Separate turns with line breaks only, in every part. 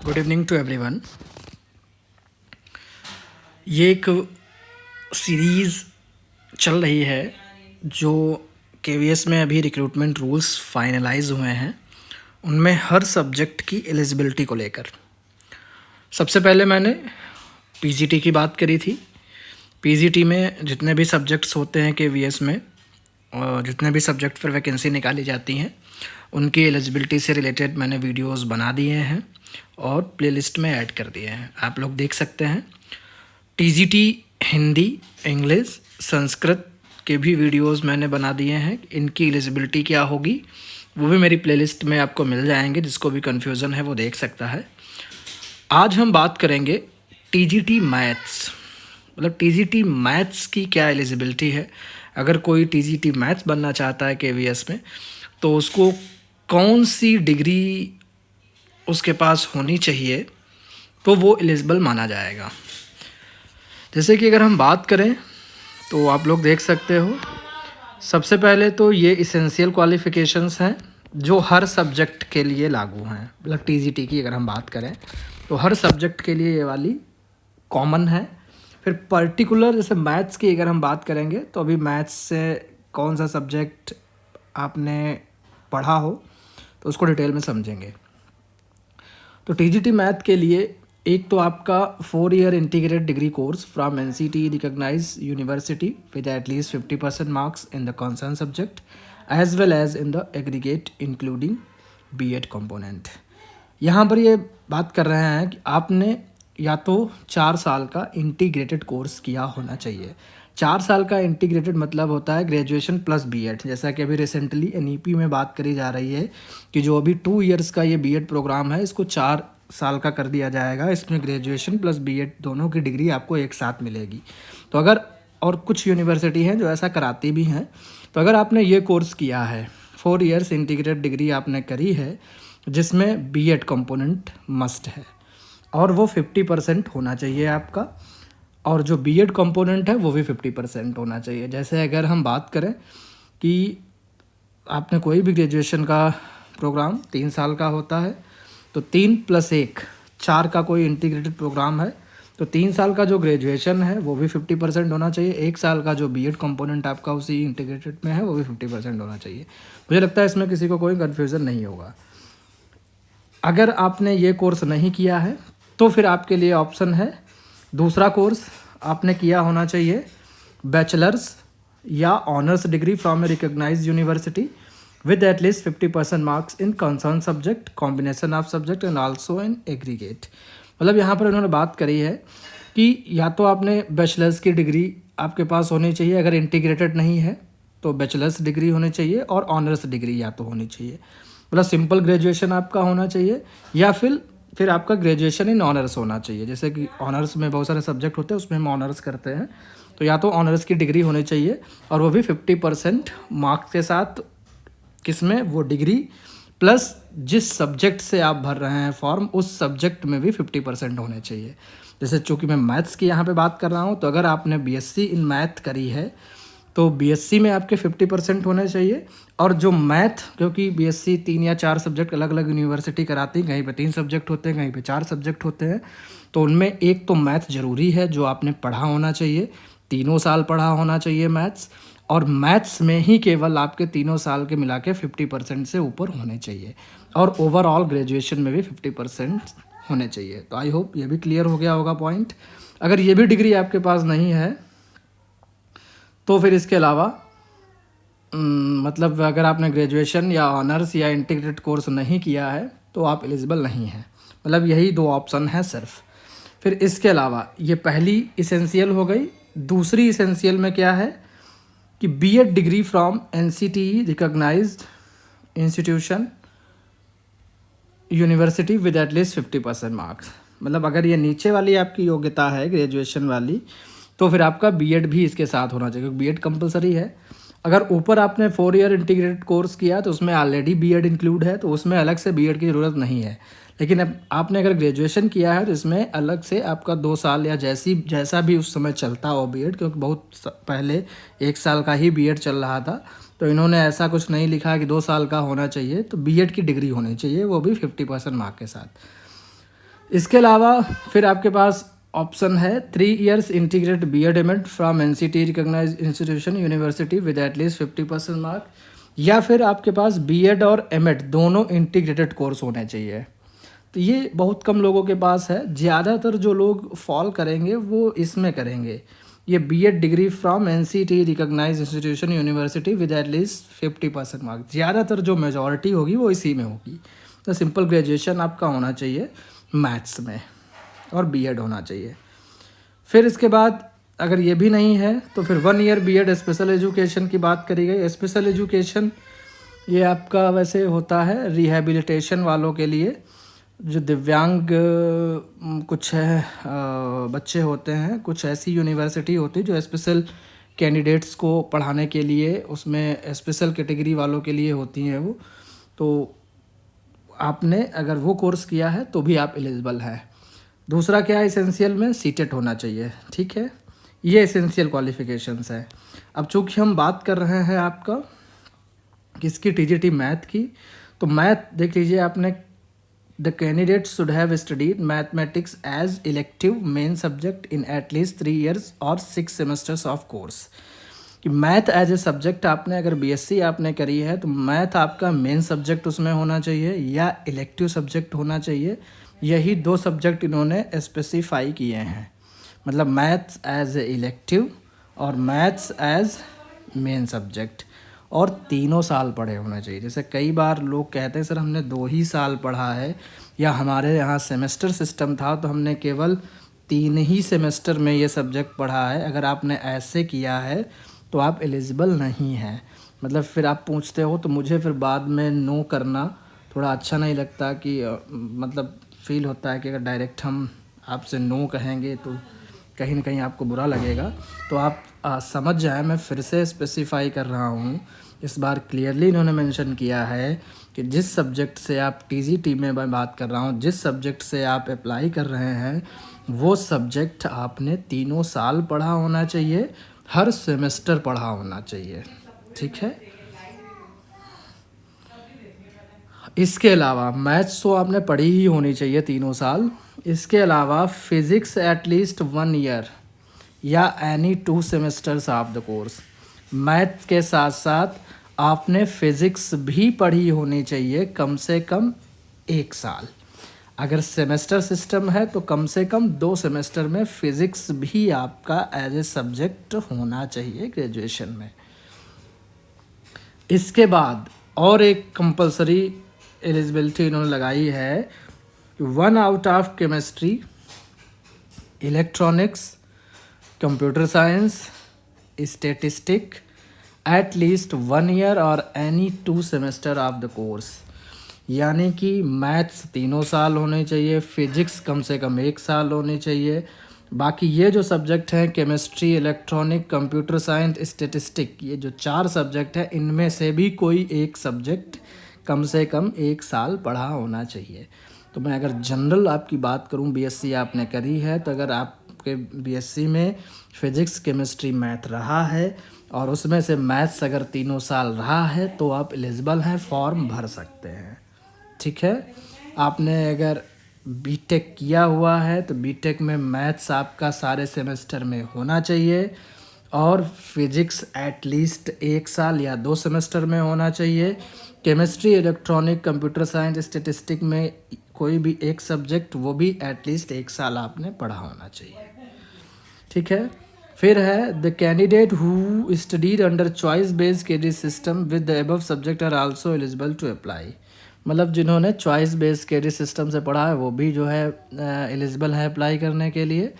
Good evening to everyone. ये एक series चल रही है जो केवीएस में अभी रिक्रूटमेंट रूल्स फाइनलाइज हुए हैं, उनमें हर सब्जेक्ट की एलिजिबिलिटी को लेकर। सबसे पहले मैंने पीजीटी की बात करी थी। पीजीटी में जितने भी सब्जेक्ट्स होते हैं केवीएस में, जितने भी सब्जेक्ट पर वैकेंसी निकाली जाती हैं, उनकी एलिजिबिलिटी से रिलेटेड मैंने वीडियोस बना दिए हैं और प्लेलिस्ट में ऐड कर दिए हैं, आप लोग देख सकते हैं। टीजीटी हिंदी, इंग्लिश, संस्कृत के भी वीडियोस मैंने बना दिए हैं। इनकी एलिजिबिलिटी क्या होगी वो भी मेरी प्लेलिस्ट में आपको मिल जाएंगे, जिसको भी कन्फ्यूज़न है वो देख सकता है। आज हम बात करेंगे टीजीटी मैथ्स, मतलब टीजीटी मैथ्स की क्या एलिजिबिलिटी है। अगर कोई टीजीटी मैथ्स बनना चाहता है केवीएस में, तो उसको कौन सी डिग्री उसके पास होनी चाहिए तो वो एलिजिबल माना जाएगा। जैसे कि अगर हम बात करें तो आप लोग देख सकते हो, सबसे पहले तो ये इसेंशियल क्वालिफ़िकेशंस हैं जो हर सब्जेक्ट के लिए लागू हैं। मतलब टीजीटी की अगर हम बात करें तो हर सब्जेक्ट के लिए ये वाली कॉमन है। फिर पर्टिकुलर जैसे मैथ्स की अगर हम बात करेंगे तो अभी मैथ्स से कौन सा सब्जेक्ट आपने पढ़ा हो तो उसको डिटेल में समझेंगे। तो टीजीटी मैथ के लिए एक तो आपका 4 year integrated degree course from NCT recognise university with at least 50% marks in the concern subject as well as in the aggregate including BEd component. यहाँ पर ये बात कर रहे हैं कि आपने या तो 4 साल का इंटीग्रेटेड कोर्स किया होना चाहिए। 4 साल का इंटीग्रेटेड मतलब होता है ग्रेजुएशन प्लस बीएड। जैसा कि अभी रिसेंटली एनईपी में बात करी जा रही है कि जो अभी 2 इयर्स का ये बीएड प्रोग्राम है, इसको 4 साल का कर दिया जाएगा। इसमें ग्रेजुएशन प्लस बीएड दोनों की डिग्री आपको एक साथ मिलेगी। तो अगर, और कुछ यूनिवर्सिटी हैं जो ऐसा कराती भी हैं, तो अगर आपने ये कोर्स किया है, 4 इयर्स इंटीग्रेटेड डिग्री आपने करी है जिसमें बीएड कंपोनेंट मस्ट है और वो 50% होना चाहिए आपका, और जो बीएड कंपोनेंट है वो भी 50% होना चाहिए। जैसे अगर हम बात करें कि आपने कोई भी ग्रेजुएशन का प्रोग्राम 3 साल का होता है, तो 3 + 1 4 का कोई इंटीग्रेटेड प्रोग्राम है, तो 3 साल का जो ग्रेजुएशन है वो भी 50% होना चाहिए। 1 साल का जो बीएड कंपोनेंट आपका उसी इंटीग्रेटेड में है वो भी 50% होना चाहिए। मुझे लगता है इसमें किसी को कोई कन्फ्यूज़न नहीं होगा। अगर आपने ये कोर्स नहीं किया है तो फिर आपके लिए ऑप्शन है, दूसरा कोर्स आपने किया होना चाहिए बैचलर्स या honours degree from a recognised university with at least 50% marks in concern subject, combination of subject and also in aggregate. मतलब यहाँ पर उन्होंने बात करी है कि या तो आपने बैचलर्स की डिग्री आपके पास होनी चाहिए, अगर इंटीग्रेटेड नहीं है तो बैचलर्स डिग्री होनी चाहिए, और ऑनर्स डिग्री या तो होनी चाहिए। मतलब सिंपल ग्रेजुएशन आपका होना चाहिए, या फिर आपका ग्रेजुएशन इन ऑनर्स होना चाहिए। जैसे कि ऑनर्स में बहुत सारे सब्जेक्ट होते हैं, उसमें हम ऑनर्स करते हैं, तो या तो ऑनर्स की डिग्री होनी चाहिए और वो भी 50% मार्क्स के साथ। किसमें? वो डिग्री प्लस जिस सब्जेक्ट से आप भर रहे हैं फॉर्म, उस सब्जेक्ट में भी 50% होने चाहिए। जैसे चूँकि मैं मैथ्स की यहाँ पे बात कर रहा हूँ, तो अगर आपने बीएससी इन मैथ करी है तो बीएससी में आपके 50% होने चाहिए। और जो मैथ, क्योंकि बीएससी 3 या 4 सब्जेक्ट अलग अलग यूनिवर्सिटी कराती है, कहीं पे 3 सब्जेक्ट होते हैं, कहीं पे 4 सब्जेक्ट होते हैं, तो उनमें एक तो मैथ ज़रूरी है जो आपने पढ़ा होना चाहिए, 3 साल पढ़ा होना चाहिए मैथ्स, और मैथ्स में ही केवल आपके 3 साल के मिला के 50% से ऊपर होने चाहिए, और ओवरऑल ग्रेजुएशन में भी 50% होने चाहिए। तो आई होप ये भी क्लियर हो गया होगा पॉइंट। अगर ये भी डिग्री आपके पास नहीं है तो फिर इसके अलावा मतलब अगर आपने ग्रेजुएशन या ऑनर्स या इंटीग्रेटेड कोर्स नहीं किया है तो आप एलिजिबल नहीं हैं। मतलब यही 2 ऑप्शन है सिर्फ। फिर इसके अलावा ये पहली इसेंशियल हो गई। दूसरी इसेंशियल में क्या है कि BEd degree from NCT recognised institution university with at least 50% marks. मतलब अगर ये नीचे वाली आपकी योग्यता है ग्रेजुएशन वाली, तो फिर आपका बीएड भी इसके साथ होना चाहिए, क्योंकि बीएड कंपलसरी है। अगर ऊपर आपने 4 ईयर इंटीग्रेटेड कोर्स किया तो उसमें ऑलरेडी बीएड इंक्लूड है, तो उसमें अलग से बीएड की ज़रूरत नहीं है। लेकिन अब आपने अगर ग्रेजुएशन किया है तो इसमें अलग से आपका 2 साल या जैसा भी उस समय चलता हो बीएड, क्योंकि बहुत पहले 1 साल का ही बीएड चल रहा था, तो इन्होंने ऐसा कुछ नहीं लिखा कि 2 साल का होना चाहिए, तो बीएड की डिग्री होनी चाहिए, वो भी 50% मार्क के साथ। इसके अलावा फिर आपके पास ऑप्शन है 3 years integrated BEd MEd from NCT recognised institution university with at least 50% mark, या फिर आपके पास बी.एड और एम.एड दोनों इंटीग्रेटेड कोर्स होने चाहिए। तो ये बहुत कम लोगों के पास है, ज़्यादातर जो लोग फॉल करेंगे वो इसमें करेंगे, ये BEd degree from NCT recognised institution university with at least 50% mark, ज़्यादातर जो मेजॉरिटी होगी वो इसी में होगी। तो सिंपल ग्रेजुएशन आपका होना चाहिए मैथ्स में और बी.एड होना चाहिए। फिर इसके बाद अगर ये भी नहीं है तो फिर 1 year बी.एड स्पेशल एजुकेशन की बात करी गई। स्पेशल एजुकेशन ये आपका वैसे होता है रिहैबिलिटेशन वालों के लिए, जो दिव्यांग कुछ है बच्चे होते हैं, कुछ ऐसी यूनिवर्सिटी होती है जो स्पेशल कैंडिडेट्स को पढ़ाने के लिए, उसमें स्पेशल कैटेगरी वालों के लिए होती हैं वो। तो आपने अगर वो कोर्स किया है तो भी आप एलिजिबल हैं। दूसरा क्या है एसेंशियल में सीटेट होना चाहिए, ठीक है, ये एसेंशियल क्वालिफिकेशंस है। अब चूँकि हम बात कर रहे हैं आपका किसकी, टीजीटी मैथ की, तो मैथ देख लीजिए आपने, the candidate should have studied mathematics as elective main subject in at least 3 years और 6 semesters ऑफ कोर्स। कि मैथ एज ए सब्जेक्ट आपने अगर बीएससी आपने करी है तो मैथ आपका मेन सब्जेक्ट उसमें होना चाहिए या इलेक्टिव सब्जेक्ट होना चाहिए। यही 2 सब्जेक्ट इन्होंने स्पेसिफाई किए हैं, मतलब मैथ्स एज ए इलेक्टिव और मैथ्स एज मेन सब्जेक्ट, और 3 साल पढ़े होना चाहिए। जैसे कई बार लोग कहते हैं सर हमने 2 ही साल पढ़ा है, या हमारे यहाँ सेमेस्टर सिस्टम था तो हमने केवल 3 ही सेमेस्टर में ये सब्जेक्ट पढ़ा है। अगर आपने ऐसे किया है तो आप एलिजिबल नहीं हैं। मतलब फिर आप पूछते हो तो मुझे फिर बाद में नो करना थोड़ा अच्छा नहीं लगता, कि मतलब फील होता है कि अगर डायरेक्ट हम आपसे नो कहेंगे तो कहीं ना कहीं आपको बुरा लगेगा। तो आप समझ जाए, मैं फिर से स्पेसिफाई कर रहा हूँ, इस बार क्लियरली इन्होंने मेंशन किया है कि जिस सब्जेक्ट से आप टीजीटी में मैं बात कर रहा हूँ, जिस सब्जेक्ट से आप अप्लाई कर रहे हैं, वो सब्जेक्ट आपने 3 साल पढ़ा होना चाहिए, हर सेमेस्टर पढ़ा होना चाहिए, ठीक है। इसके अलावा मैथ्स तो आपने पढ़ी ही होनी चाहिए 3 साल। इसके अलावा फिज़िक्स एटलीस्ट 1 year या any 2 semesters of the course. Math के साथ साथ आपने फिज़िक्स भी पढ़ी होनी चाहिए कम से कम 1 साल। अगर सेमेस्टर सिस्टम है तो कम से कम 2 सेमेस्टर में फ़िज़िक्स भी आपका एज ए सब्जेक्ट होना चाहिए ग्रेजुएशन में। इसके बाद और एक कंपलसरी एलिजिबिलिटी इन्होंने लगाई है, 1 out of chemistry, electronics, computer science, statistic at least 1 year और any 2 semester of the course. यानी कि मैथ्स 3 साल होने चाहिए, फिजिक्स कम से कम 1 साल होने चाहिए। बाकी ये जो सब्जेक्ट हैं chemistry, electronic, computer science, statistic, ये जो 4 सब्जेक्ट हैं इनमें से भी कोई एक सब्जेक्ट कम से कम 1 साल पढ़ा होना चाहिए। तो मैं अगर जनरल आपकी बात करूं, बीएससी आपने करी है तो अगर आपके बीएससी में फिजिक्स, केमिस्ट्री, मैथ रहा है और उसमें से मैथ्स अगर 3 साल रहा है तो आप एलिजिबल हैं, फॉर्म भर सकते हैं, ठीक है। आपने अगर बीटेक किया हुआ है तो बीटेक में मैथ्स आपका सारे सेमेस्टर में होना चाहिए और फिजिक्स एटलीस्ट 1 साल या 2 सेमेस्टर में होना चाहिए। Chemistry, electronic, computer science, statistic में कोई भी एक सब्जेक्ट, वो भी एटलीस्ट 1 साल आपने पढ़ा होना चाहिए, ठीक है। फिर है the candidate who studied under choice based credit system with the above subject are also eligible to apply. मतलब जिन्होंने चॉइस बेस्ड क्रेडिट सिस्टम से पढ़ा है वो भी जो है एलिजिबल है अप्लाई करने के लिए।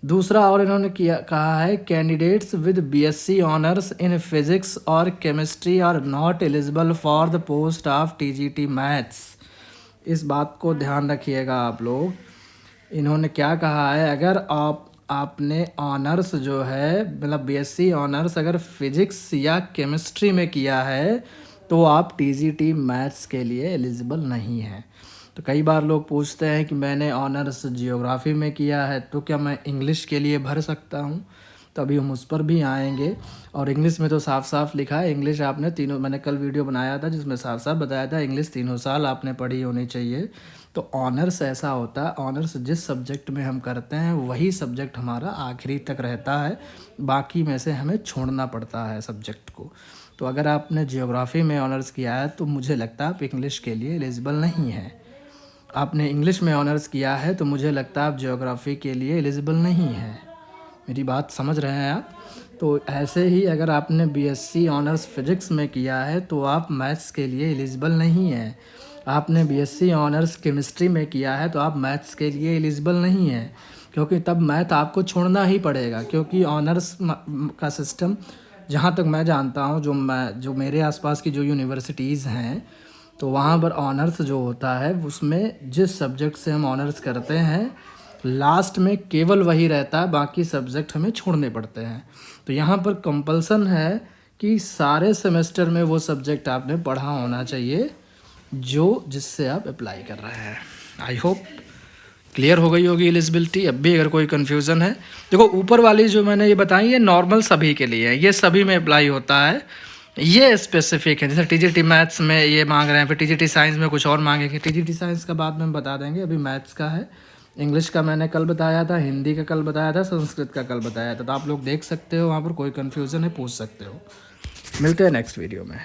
दूसरा और इन्होंने कहा है candidates with BSc honours in physics और chemistry are not eligible for the post of TGT maths. इस बात को ध्यान रखिएगा आप लोग। इन्होंने क्या कहा है, अगर आपने ऑनर्स जो है मतलब बीएससी ऑनर्स अगर फिजिक्स या केमिस्ट्री में किया है तो आप टीजीटी मैथ्स के लिए एलिजिबल नहीं हैं। तो कई बार लोग पूछते हैं कि मैंने ऑनर्स जियोग्राफी में किया है तो क्या मैं इंग्लिश के लिए भर सकता हूँ, तो अभी हम उस पर भी आएंगे। और इंग्लिश में तो साफ साफ लिखा है, इंग्लिश आपने 3 मैंने कल वीडियो बनाया था जिसमें साफ साफ बताया था इंग्लिश 3 साल आपने पढ़ी होनी चाहिए। तो ऑनर्स ऐसा होता है, ऑनर्स जिस सब्जेक्ट में हम करते हैं वही सब्जेक्ट हमारा आखिरी तक रहता है, बाकी में से हमें छोड़ना पड़ता है सब्जेक्ट को। तो अगर आपने जियोग्राफी में ऑनर्स किया है तो मुझे लगता है आप इंग्लिश के लिए एलिजिबल नहीं हैं। आपने इंग्लिश में ऑनर्स किया है तो मुझे लगता है आप जियोग्राफी के लिए एलिजिबल नहीं हैं। मेरी बात समझ रहे हैं आप? तो ऐसे ही अगर आपने बीएससी ऑनर्स फिजिक्स में किया है तो आप मैथ्स के लिए एलिजिबल नहीं हैं। आपने बीएससी ऑनर्स केमिस्ट्री में किया है तो आप मैथ्स के लिए एलिजिबल नहीं हैं, क्योंकि तब मैथ आपको छोड़ना ही पड़ेगा। क्योंकि ऑनर्स का सिस्टम जहाँ तक मैं जानता हूँ, जो मेरे आसपास की जो यूनिवर्सिटीज़ हैं, तो वहाँ पर ऑनर्स जो होता है उसमें जिस सब्जेक्ट से हम ऑनर्स करते हैं लास्ट में केवल वही रहता है, बाकी सब्जेक्ट हमें छोड़ने पड़ते हैं। तो यहाँ पर कंपल्सन है कि सारे सेमेस्टर में वो सब्जेक्ट आपने पढ़ा होना चाहिए जिससे आप अप्लाई कर रहे हैं। आई होप क्लियर हो गई होगी एलिजिबिलिटी। अब भी अगर कोई कन्फ्यूज़न है, देखो ऊपर वाली जो मैंने ये बताई ये नॉर्मल सभी के लिए है, ये सभी में अप्लाई होता है। ये स्पेसिफिक है, जैसे टीजीटी मैथ्स में ये मांग रहे हैं, फिर टीजीटी साइंस में कुछ और मांगेंगे। टीजीटी साइंस का बाद में बता देंगे, अभी मैथ्स का है। इंग्लिश का मैंने कल बताया था, हिंदी का कल बताया था, संस्कृत का कल बताया था। तो आप लोग देख सकते हो, वहाँ पर कोई कन्फ्यूज़न है पूछ सकते हो। मिलते हैं नेक्स्ट वीडियो में।